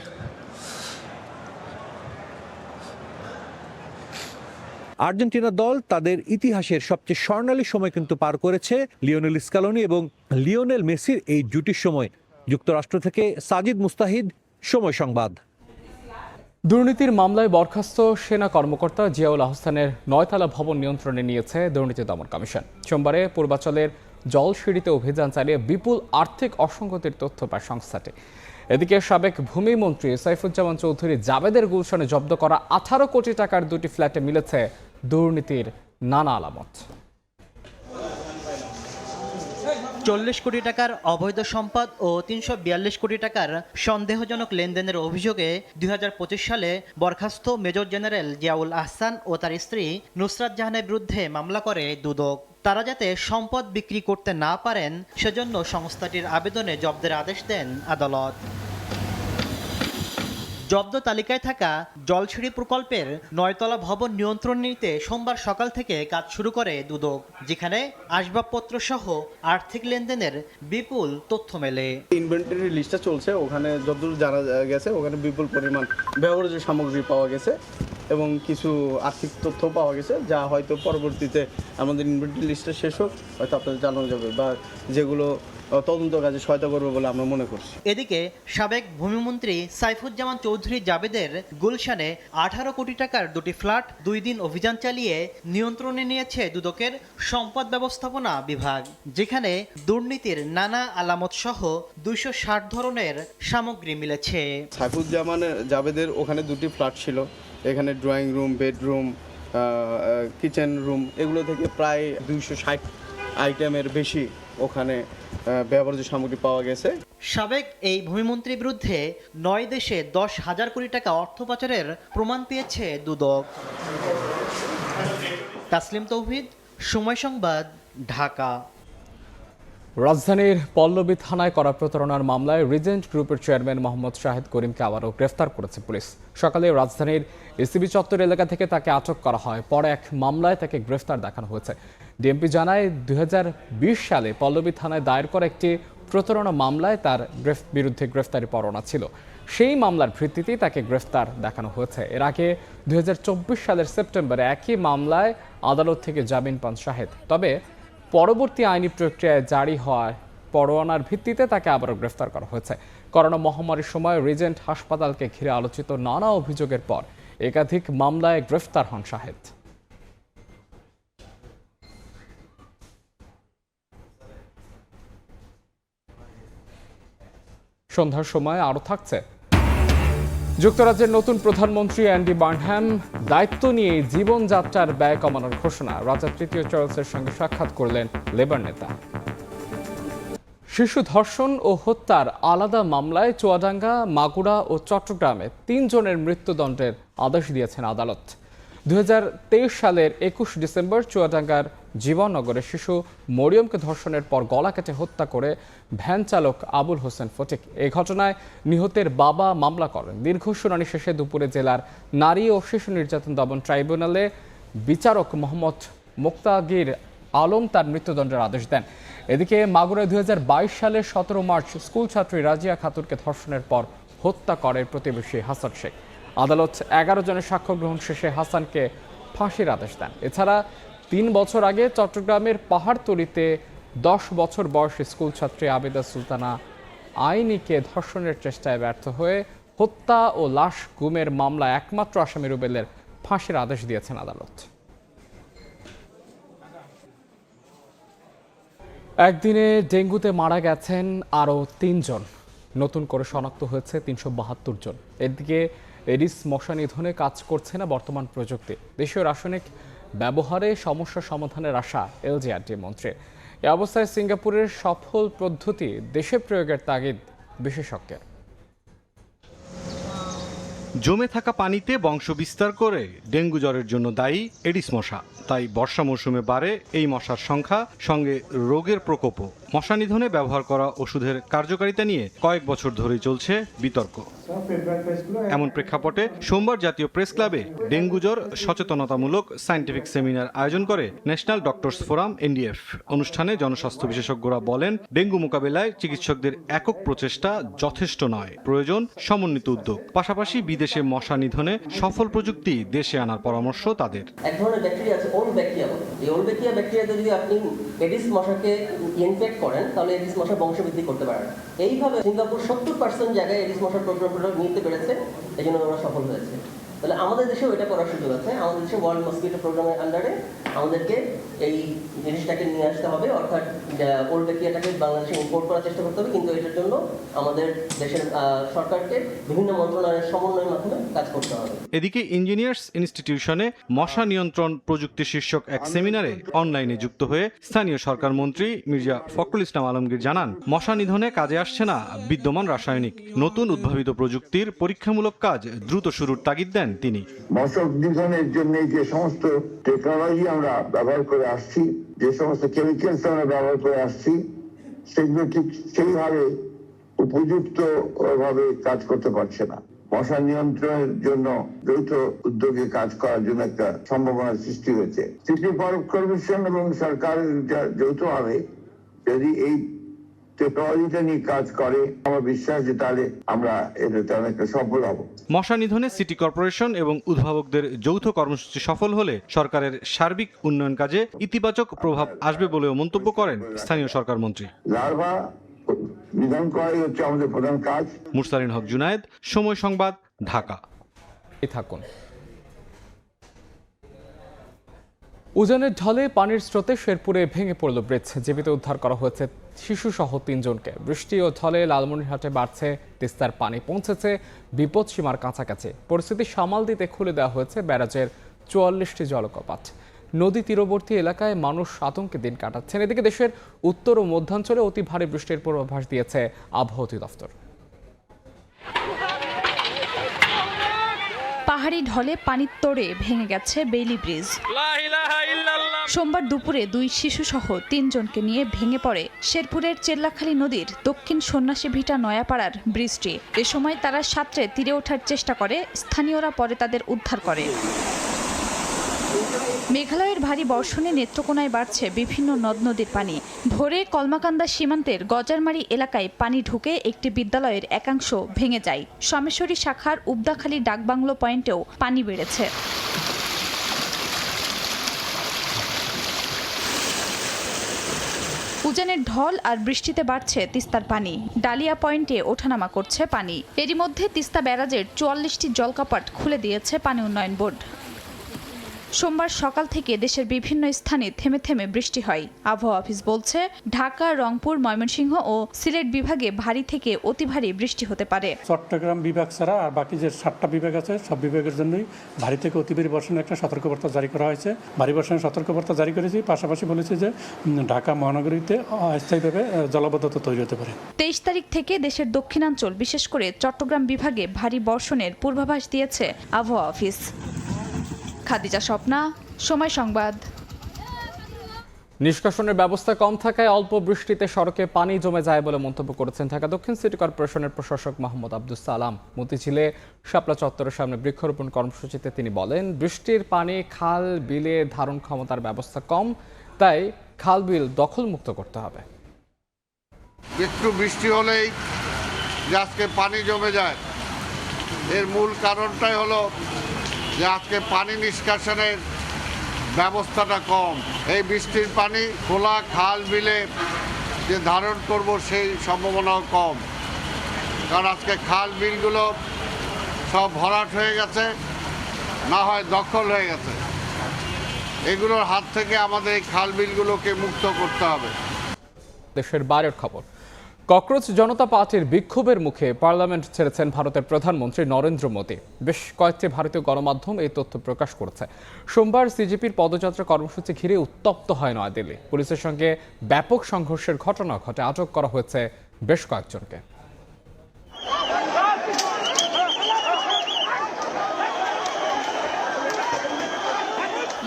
Argentina দল তাদের ইতিহাসের সবচেয়ে স্বর্ণালী সময় কিন্তু পার করেছে লিওনেল স্কালোনি এবং লিওনেল মেসির এই জুটির সময়। যুক্তরাষ্ট্র থেকে সাজিদ মুস্তাহিদ, সময় সংবাদ। দুর্নীতির মামলায় বরখাস্ত সেনা কর্মকর্তা জিয়াউল আহসানের 9তলা ভবন নিয়ন্ত্রণে নিয়েছে দুর্নীতি দমন কমিশন। সোমবারে পূর্বাঞ্চলের জলসিঁড়িতে অভিযান চালিয়ে বিপুল আর্থিক অসঙ্গতির তথ্য পায় সংস্থাটি। এদিকে সাবেক ভূমিমন্ত্রী সাইফুজ্জামান চৌধুরী জাবেদের গুলশানে জব্দ করা 18 কোটি টাকার দুটি ফ্ল্যাটে মিলেছে দুর্নীতির নানা আলামত। 40 কোটি টাকার অবৈধ সম্পদ ও 342 কোটি টাকার সন্দেহজনক লেনদেনের অভিযোগে 2025 সালে বরখাস্ত মেজর জেনারেল জিয়াউল আহসান ও তার স্ত্রী নুসরাত জাহানের বিরুদ্ধে মামলা করে দুদক। তারা যাতে সম্পদ বিক্রি করতে না পারেন সেজন্য সংস্থাটির আবেদনে জব্দের আদেশ দেন আদালত। জব্দ তালিকায় থাকা জলসিঁড়ি প্রকল্পের 9তলা ভবন নিয়ন্ত্রণ নিতে সোমবার সকাল থেকে কাজ শুরু করে দুদক, যেখানে আসবাবপত্র সহ আর্থিক লেনদেনের বিপুল তথ্য মেলে। ইনভেন্টরি লিস্টটা চলছে, ওখানে যতদূর জানা গেছে ওখানে বিপুল পরিমাণ ব্যবহার্য সামগ্রী পাওয়া গেছে এবং কিছু আর্থিক তথ্য পাওয়া গেছে, যা হয়তো পরবর্তীতে আমাদের ইনভেন্টরি লিস্টটা শেষ হোক হয়তো আপনাদের জানানো যাবে বা যেগুলো তদন্ত কাজে সহায়তা করবে বলে আমরা মনে করছি। এদিকে সাবেক ভূমিমন্ত্রী সাইফুজ্জামান চৌধুরী জাবেদের গুলশানে 18 কোটি টাকার দুটি ফ্ল্যাট 2 দিন অভিযান চালিয়ে নিয়ন্ত্রণে নিয়েছে দুদকের সম্পদ ব্যবস্থাপনা বিভাগ, যেখানে দুর্নীতির নানা আলামত সহ 260 ধরনের সামগ্রী মিলেছে। সাইফুজ্জামান জাবেদের ওখানে দুটি ফ্ল্যাট ছিল, এখানে drawing room, bedroom, kitchen room, এগুলো থেকে প্রায় 260 আইটেমের বেশি ওখানে ব্যবহার্য সামগ্রী পাওয়া গেছে। সাবেক এই ভূমিমন্ত্রীর বিরুদ্ধে 9 দেশে 10,000 কোটি টাকা অর্থ পাচারের প্রমাণ পেয়েছে দুদক। তাসলিম তৌহিদ, সময় সংবাদ, ঢাকা। রাজধানীর পল্লবী থানায় করা প্রতারণার মামলায় রিজেন্ট গ্রুপের চেয়ারম্যান মোহাম্মদ শাহেদ করিমকে আবারও গ্রেফতার করেছে পুলিশ। সকালে রাজধানীর এসিবি চত্বর এলাকা থেকে তাকে আটক করা হয়, পরে এক মামলায় তাকে গ্রেফতার দেখানো হয়েছে। ডিএমপি জানায় 2020 সালে পল্লবী থানায় দায়ের করা একটি প্রতারণা মামলায় তার বিরুদ্ধে গ্রেফতারি পরোয়ানা ছিল। সেই মামলার ভিত্তিতেই তাকে গ্রেফতার দেখানো হয়েছে। এর আগে 2024 সালের সেপ্টেম্বরে একই মামলায় আদালত থেকে জামিন পান শাহেদ। তবে পরবর্তী আইনি প্রক্রিয়ায় জারি হওয়ার পরোয়ানার ভিত্তিতে তাকে আবারও গ্রেফতার করা হয়েছে। করোনা মহামারীর সময় রিজেন্ট হাসপাতালকে ঘিরে আলোচিত নানা অভিযোগের পর একাধিক মামলায় গ্রেফতার হন শাহেদ। সন্ধ্যার সময় আরও থাকছে। যুক্তরাজ্যের নতুন প্রধানমন্ত্রী অ্যান্ডি বার্নহ্যাম দায়িত্ব নিয়ে জীবনযাত্রার ব্যয় কমানোর ঘোষণা। রাজা তৃতীয় চার্লসের সঙ্গে সাক্ষাৎ করলেন লেবার নেতা। শিশু ধর্ষণ ও হত্যার আলাদা মামলায় চুয়াডাঙ্গা, মাগুরা ও চট্টগ্রামে 3 জনের মৃত্যুদণ্ডের আদেশ দিয়েছেন আদালত। 2023 সালের 21 ডিসেম্বর চুয়াডাঙ্গার জীবননগরে শিশু মরিয়মকে ধর্ষণের পর গলা কেটে হত্যা করে ভ্যান চালক আবুল হোসেন ফটিক। এই ঘটনায় নিহতের বাবা মামলা করেন। দীর্ঘ শুনানি শেষে দুপুরে জেলার নারী ও শিশু নির্যাতন দমন ট্রাইব্যুনালে বিচারক মোহাম্মদ মুক্তাগির আলম তার মৃত্যুদণ্ডের আদেশ দেন। এদিকে মাগুরায় 2022 সালের 17 মার্চ স্কুল ছাত্রী রাজিয়া খাতুনকে ধর্ষণের পর হত্যা করে প্রতিবেশী হাসান শেখ। আদালত 11 জনের সাক্ষ্য গ্রহণ শেষে হাসানকে ফাঁসির আদেশ দেন। এছাড়া 3 বছর আগে চট্টগ্রামের পাহাড়তলীতে 10 বছর বয়সী স্কুল ছাত্রী আবেদা সুলতানা আইনিকে ধর্ষণের চেষ্টায় ব্যর্থ হয়ে হত্যা ও লাশ গুমের মামলায় একমাত্র আসামি রুবেলের ফাঁসির আদেশ দিয়েছেন আদালত। একদিনে ডেঙ্গুতে মারা গেছেন আরও 3 জন, নতুন করে শনাক্ত হয়েছে 372 জন। এদিকে এডিস মশা নিধনে কাজ করছে না বর্তমান প্রযুক্তি। দেশীয় রাসায়নিক ব্যবহারে সমস্যা সমাধানের আশা এলজিআরডি মন্ত্রীর। এ অবস্থায় সিঙ্গাপুরের সফল পদ্ধতি দেশে প্রয়োগের তাগিদ বিশেষজ্ঞের। জমে থাকা পানিতে বংশ বিস্তার করে ডেঙ্গু জ্বরের জন্য দায়ী এডিস মশা। তাই বর্ষা মৌসুমে বাড়ে এই মশার সংখ্যা, সঙ্গে রোগের প্রকোপও। মশা নিধনে ব্যবহার করা ওষুধের কার্যকারিতা নিয়ে কয়েক বছর ধরেই চলছে বিতর্ক। এমন প্রেক্ষাপটে সোমবার জাতীয় প্রেস ক্লাবে ডেঙ্গু জ্বর সচেতনতামূলক সায়েন্টিফিক সেমিনার আয়োজন করে ন্যাশনাল ডক্টরস ফোরাম এনডিএফ। অনুষ্ঠানে জনস্বাস্থ্য বিশেষজ্ঞরা বলেন, ডেঙ্গু মোকাবেলায় চিকিৎসকদের একক প্রচেষ্টা যথেষ্ট নয়, প্রয়োজন সমন্বিত উদ্যোগ। পাশাপাশি বিদেশে মশা নিধনে সফল প্রযুক্তি দেশে আনার পরামর্শ তাদের। এক ধরনের ব্যাকটেরিয়া আছে, ওল্ড ব্যাকটেরিয়া বলে। এই ওল্ড ব্যাকটেরিয়াতে যদি আপনি এডিস মশাকে ইনফেক্ট করেন, তাহলে এডিস মশা বংশবৃদ্ধি করতে পারে না। এইভাবে সিঙ্গাপুর 70% জায়গায় এডিস মশার প্রোগ্রাম নিতে পেরেছে, এই জন্য ওরা সফল হয়েছে। তাহলে আমাদের দেশেও এটা করার সুযোগ আছে। আমাদের দেশে ওয়ার্ল্ড মসকিটো প্রোগ্রামের আন্ডারে আমাদেরকে এই জিনিসটাকে নিয়ে আসতে হবে, অর্থাৎ ওল্ড ব্যাকটেরিয়াটাকে বাংলাদেশে ইম্পোর্ট করার চেষ্টা করতে হবে। কিন্তু এটার জন্য আমাদের দেশের সরকারকে বিভিন্ন মন্ত্রণালয়ের সমন্বয়ের মাধ্যমে কাজ করতে হবে। এদিকে ইঞ্জিনিয়ার্স ইনস্টিটিউশনে মশা নিয়ন্ত্রণ প্রযুক্তি শীর্ষক এক সেমিনারে অনলাইনে যুক্ত হয়ে স্থানীয় সরকার মন্ত্রী মির্জা ফখরুল ইসলাম আলমগীর জানান, মশা নিধনে কাজে আসছে না বিদ্যমান রাসায়নিক। নতুন উদ্ভাবিত প্রযুক্তির পরীক্ষামূলক কাজ দ্রুত শুরুর তাগিদ দেন তিনি। মশা নিধনের জন্য যে সমস্ত টেকনোলজি আমরা ব্যবহার করে আসছি, যে সমস্ত কেমিক্যালস আমরা ব্যবহার করে আসছি, সেগুলো ঠিক সেইভাবে উপযুক্ত ভাবে কাজ করতে পারছে না। মশা নিয়ন্ত্রণের জন্য যৌথ উদ্যোগে কাজ করার জন্য একটা সম্ভাবনার সৃষ্টি হয়েছে। সিটি কর্পোরেশন এবং সরকারের যৌথভাবে যদি এই টেকনোলজিটা নিয়ে কাজ করে, আমার বিশ্বাস যে তাহলে আমরা এটাতে অনেকটা সফল হব। মশা নিধনে সিটি কর্পোরেশন এবং উদ্ভাবকদের যৌথ কর্মসূচি সফল হলে সরকারের সার্বিক উন্নয়ন কাজে ইতিবাচক প্রভাব আসবে বলেও মন্তব্য করেন স্থানীয় সরকার মন্ত্রী। লার্ভা নিধন করাই হচ্ছে আমাদের প্রধান কাজ। মুরসালিন হক জুনায়েদ, সময় সংবাদ, ঢাকা। থাকুন। উজানের ঢলে পানির স্রোতে শেরপুরে ভেঙে পড়ল ব্রিজ। জীবিত উদ্ধার করা হয়েছে শিশুসহ 3 জনকে। বৃষ্টি ও ঢলে লালমনিরহাটে বাড়ছে তিস্তার পানি, পৌঁছেছে বিপদসীমার কাছাকাছি। পরিস্থিতি সামাল দিতে খুলে দেওয়া হয়েছে ব্যারাজের 44টি জলকপাট। নদী তীরবর্তী এলাকায় মানুষ আতঙ্কে দিন কাটাচ্ছেন। এদিকে দেশের উত্তর ও মধ্যাঞ্চলে অতি ভারী বৃষ্টির পূর্বাভাস দিয়েছে আবহাওয়া অধিদপ্তর। পাহাড়ি ঢলে পানির তোড়ে ভেঙে গেছে বেইলি ব্রিজ। সোমবার দুপুরে 2 শিশুসহ 3 জনকে নিয়ে ভেঙে পড়ে শেরপুরের চেল্লাখালী নদীর দক্ষিণ সন্ন্যাসী ভিটা নয়াপাড়ার ব্রিজটি। এ সময় তারা সাঁতরে তীরে ওঠার চেষ্টা করে, স্থানীয়রা পরে তাদের উদ্ধার করে। মেঘালয়ের ভারী বর্ষণে নেত্রকোনায় বাড়ছে বিভিন্ন নদ নদীর পানি। ভোরে কলমাকান্দা সীমান্তের গজারমারি এলাকায় পানি ঢুকে একটি বিদ্যালয়ের একাংশ ভেঙে যায়। সোমেশ্বরী শাখার উবদাখালী ডাকবাংলো পয়েন্টেও পানি বেড়েছে। উজানের ঢল আর বৃষ্টিতে বাড়ছে তিস্তার পানি। ডালিয়া পয়েন্টে ওঠানামা করছে পানি। এরই মধ্যে তিস্তা ব্যারাজের 44টি জলকপাট খুলে দিয়েছে পানি উন্নয়ন বোর্ড। সোমবার সকাল থেকে দেশের বিভিন্ন স্থানে থেমে থেমে বৃষ্টি হয়। আবহাওয়া অফিস বলছে, ঢাকা, রংপুর, ময়মনসিংহ ও সিলেট বিভাগে ভারী থেকে অতি ভারী বৃষ্টি হতে পারে। চট্টগ্রাম বিভাগ ছাড়া আর বাকি যে 7টা বিভাগ আছে, সব বিভাগের জন্যই ভারী থেকে অতি ভারী বর্ষণের একটা সতর্কবার্তা জারি করা হয়েছে। ভারী বর্ষণের সতর্কবার্তা জারি করেছি, পাশাপাশি বলেছে যে ঢাকা মহানগরীতে অস্থায়ীভাবে জলাবদ্ধতা তৈরি হতে পারে। 23 তারিখ থেকে দেশের দক্ষিণাঞ্চল, বিশেষ করে চট্টগ্রাম বিভাগে ভারী বর্ষণের পূর্বাভাস দিয়েছে আবহাওয়া অফিস। খাদিজা স্বপ্না, সময় সংবাদ। নিষ্কাশনের ব্যবস্থা কম থাকায় অল্প বৃষ্টিতে সড়কে পানি জমে যায় বলে মন্তব্য করেছেন ঢাকা দক্ষিণ সিটি কর্পোরেশনের প্রশাসক মোহাম্মদ আব্দুস সালাম। মতিঝিলে শাপলা চত্বরের সামনে বৃক্ষরোপণ কর্মসূচিতে তিনি বলেন, বৃষ্টির পানি খাল বিলে ধারণ ক্ষমতার ব্যবস্থা কম, তাই খাল বিল দখলমুক্ত করতে হবে। একটু বৃষ্টি হলেই যে আজকে পানি জমে যায়, এর মূল কারণটাই হলো যে আজকে পানি নিষ্কাশনের ব্যবস্থাটা কম। এই বৃষ্টির পানি খোলা খাল বিলে যে ধারণ করব সেই সম্ভাবনাও কম, কারণ আজকে খাল বিলগুলো সব ভরাট হয়ে গেছে, না হয় দখল হয়ে গেছে। এগুলোর হাত থেকে আমাদের এই খাল বিলগুলোকে মুক্ত করতে হবে। দেশের বাইরের খবর। ককরোচ জনতা পার্টির বিক্ষোভের মুখে পার্লামেন্ট ছেড়েছেন ভারতের প্রধানমন্ত্রী নরেন্দ্র মোদী। বেশ কয়েকটি ভারতীয় গণমাধ্যম এই তথ্য প্রকাশ করেছে। সোমবার সিজেপির পদযাত্রা কর্মসূচি ঘিরে উত্তপ্ত হয় নয়াদিল্লি। পুলিশের সঙ্গে ব্যাপক সংঘর্ষের ঘটনা ঘটে, আটক করা হয়েছে বেশ কয়েকজনকে।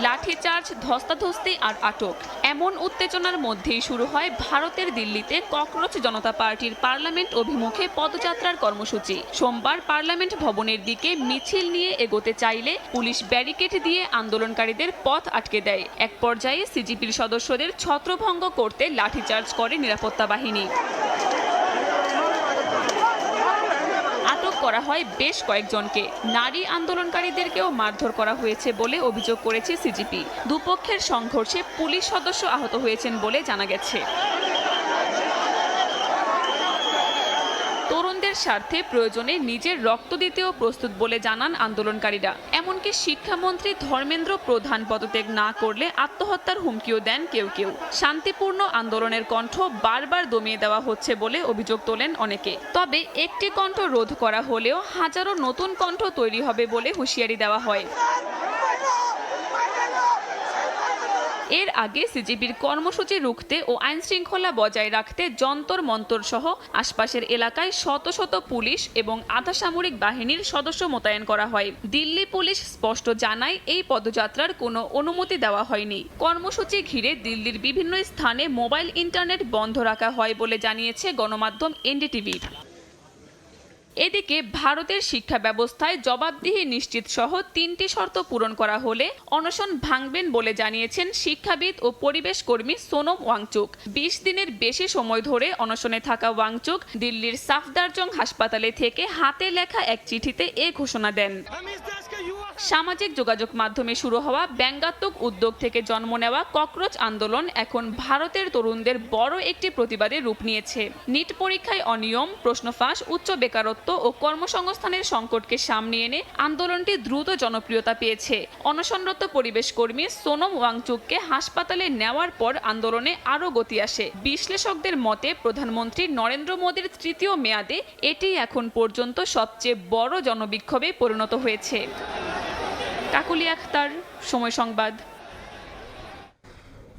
লাঠিচার্জ, ধস্তাধস্তি আর আটক, এমন উত্তেজনার মধ্যেই শুরু হয় ভারতের দিল্লিতে ককরোচ জনতা পার্টির পার্লামেন্ট অভিমুখে পদযাত্রার কর্মসূচি। সোমবার পার্লামেন্ট ভবনের দিকে মিছিল নিয়ে এগোতে চাইলে পুলিশ ব্যারিকেড দিয়ে আন্দোলনকারীদের পথ আটকে দেয়। এক পর্যায়ে সিজিপির সদস্যদের ছত্রভঙ্গ করতে লাঠিচার্জ করে নিরাপত্তা বাহিনী। করা হয় বেশ কয়েকজনকে। নারী আন্দোলনকারীদেরকেও মারধর করা হয়েছে বলে অভিযোগ করেছে সিজিপি। দুপক্ষের সংঘর্ষে পুলিশ সদস্য আহত হয়েছেন বলে জানা গেছে। তরুণদের স্বার্থে প্রয়োজনে নিজের রক্ত দিতেও প্রস্তুত বলে জানান আন্দোলনকারীরা। এমনকি শিক্ষামন্ত্রী ধর্মেন্দ্র প্রধান পদত্যাগ না করলে আত্মহত্যার হুমকিও দেন কেউ কেউ। শান্তিপূর্ণ আন্দোলনের কণ্ঠ বারবার দমিয়ে দেওয়া হচ্ছে বলে অভিযোগ তোলেন অনেকে। তবে একটি কণ্ঠ রোধ করা হলেও হাজারো নতুন কণ্ঠ তৈরি হবে বলে হুঁশিয়ারি দেওয়া হয়। এর আগে সিজিবির কর্মসূচি রুখতে ও আইন শৃঙ্খলা বজায় রাখতে যন্তর মন্তর সহ আশপাশের এলাকায় শত শত পুলিশ এবং আধা সামরিক বাহিনীর সদস্য মোতায়েন করা হয়। দিল্লি পুলিশ স্পষ্ট জানায় এই পদযাত্রার কোনো অনুমতি দেওয়া হয়নি। কর্মসূচি ঘিরে দিল্লির বিভিন্ন স্থানে মোবাইল ইন্টারনেট বন্ধ রাখা হয় বলে জানিয়েছে গণমাধ্যম এনডিটিভি। এদিকে ভারতের শিক্ষা ব্যবস্থায় জবাবদিহি নিশ্চিত সহ 3টি শর্ত পূরণ করা হলে অনশন ভাঙবেন বলে জানিয়েছেন শিক্ষাবিদ ও পরিবেশ কর্মী সোনম ওয়াংচুক। 20 দিনের বেশি সময় ধরে অনশনে থাকা ওয়াংচুক দিল্লির সাফদারজং হাসপাতালে থেকে হাতে লেখা এক চিঠিতে এ ঘোষণা দেন। সামাজিক যোগাযোগ মাধ্যমে শুরু হওয়া ব্যঙ্গাত্মক উদ্যোগ থেকে জন্ম নেওয়া ককরোচ আন্দোলন এখন ভারতের তরুণদের বড় একটি প্রতিবাদে রূপ নিয়েছে। নিট পরীক্ষায় অনিয়ম, প্রশ্ন ফাঁস, উচ্চ বেকারত্ব ও কর্মসংস্থানের সংকটকে সামনে এনে আন্দোলনটি দ্রুত জনপ্রিয়তা পেয়েছে। অনশনরত পরিবেশ কর্মী সোনম ওয়াংচুককে হাসপাতালে নেওয়ার পর আন্দোলনে আরও গতি আসে। বিশ্লেষকদের মতে প্রধানমন্ত্রী নরেন্দ্র মোদীর 3য় মেয়াদে এটি এখন পর্যন্ত সবচেয়ে বড় জনবিক্ষোভে পরিণত হয়েছে। কাকুলি আখতার, সময় সংবাদ।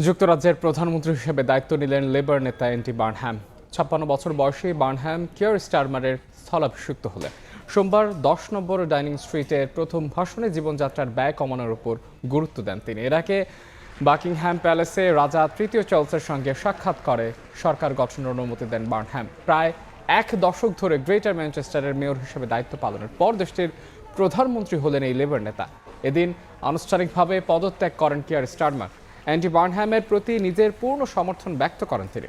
যুক্তরাজ্যের প্রধানমন্ত্রী হিসেবে দায়িত্ব নিলেন লেবার নেতা অ্যান্ডি বার্নহ্যাম। 56 বছর বয়সী বার্নহ্যাম কিয়ার স্টারমারের স্থলাভিষিক্ত হলেন। সোমবার 10 নম্বর ডাইনিং স্ট্রিটের প্রথম ভাষণে জীবনযাত্রার ব্যয় কমানোর উপর গুরুত্ব দেন তিনি। এর আগে বাকিংহ্যাম প্যালেসে রাজা 3য় চার্লসের সঙ্গে সাক্ষাৎ করে সরকার গঠনের অনুমতি দেন বার্নহ্যাম। প্রায় 1 দশক ধরে গ্রেটার ম্যানচেস্টারের মেয়র হিসেবে দায়িত্ব পালনের পর দেশটির প্রধানমন্ত্রী হলেন এই লেবার নেতা। এদিন আনুষ্ঠানিকভাবে পদত্যাগ করেন কিয়ার স্টারমার। অ্যান্ডি বার্নহ্যামের প্রতি নিজের পূর্ণ সমর্থন ব্যক্ত করেন তিনি।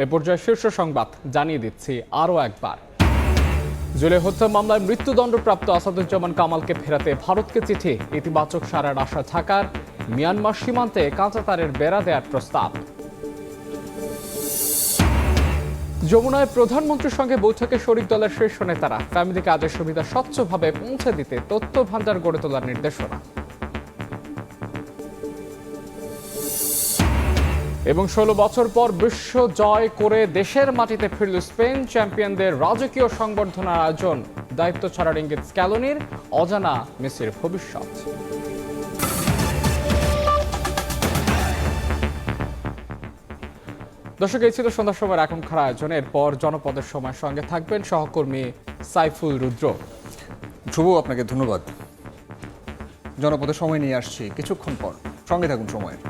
এ পর্যায়ে শীর্ষ সংবাদ জানিয়ে দিচ্ছি আরও একবার। জুলাই হত্যা মামলায় মৃত্যুদণ্ডপ্রাপ্ত আসাদুজ্জামান কামালকে ফেরাতে ভারতকে চিঠি। ইতিবাচক সাড়ার আশা থাকার মিয়ানমার সীমান্তে কাঁচা তারের বেড়া দেওয়ার প্রস্তাব। যমুনায় প্রধানমন্ত্রীর সঙ্গে বৈঠকে শরিক দলের শীর্ষ নেতারা। ফ্যামিলি কাজের সুবিধা স্বচ্ছভাবে পৌঁছে দিতে তথ্য ভান্ডার গড়ে তোলার নির্দেশনা। এবং 16 বছর পর বিশ্ব জয় করে দেশের মাটিতে ফিরল স্পেন। চ্যাম্পিয়নদের রাজকীয় সংবর্ধনার আয়োজন। দায়িত্ব ছাড়ার ইঙ্গিত স্ক্যালোনির, অজানা মেসির ভবিষ্যৎ। দর্শক, এই ছিল সন্ধ্যার সময়ের এখনকার আয়োজন। এরপর জনপদের সময়ের সঙ্গে থাকবেন সহকর্মী সাইফুল রুদ্র। ধ্রুব, আপনাকে ধন্যবাদ। জনপদের সময় নিয়ে আসছি কিছুক্ষণ পর, সঙ্গে থাকুন সময়ের।